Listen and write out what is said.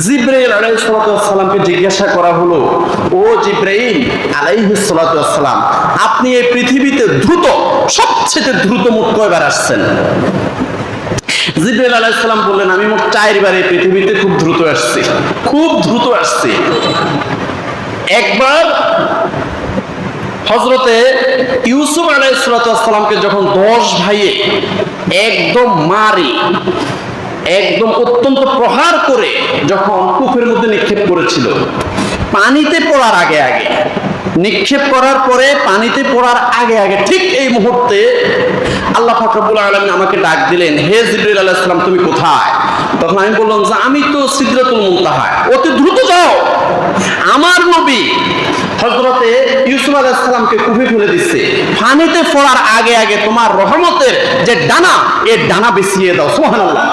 জিবরাইল আলাইহিস সালামকে জিজ্ঞাসা করা হলো, ও জিবরাইল আলাইহিস সালাম, আপনি এই পৃথিবীতে দ্রুত, সবচেয়ে দ্রুত মোট কয়বার আসছেন? জিবরাইল আলাইহিস সালাম বললেন, আমি মোট 4 বার এই পৃথিবীতে খুব দ্রুত আসছি, খুব দ্রুত আসছি। একবার হযরতে ইউসুফ আলাইহিস সালামকে যখন 10 ভাইয়ে একদম মারি, একদম অত্যন্ত প্রহার করে যখন কূপের মধ্যে নিক্ষেপ করেছিল, পানিতে পড়ার আগে আগে, নিক্ষেপ করার পরে পানিতে পড়ার আগে আগে ঠিক এই মুহূর্তে আল্লাহ পাক রব্বুল আলামিন আমাকে ডাক দিলেন, হে জিবরাইল আলাইহিস সালাম, তুমি কোথায়? তখন আমি বললাম যে আমি তো সিদরাতুল মুনতাহায়, অতি দ্রুত যাও। আমার নবী হযরতে ইউসুফ আলাইহিস সালামকে কূপে ফেলে দিচ্ছে, পানিতে পড়ার আগে আগে তোমার রহমতের যে ডানা, এই ডানা বিছিয়ে দাও। সুবহানাল্লাহ।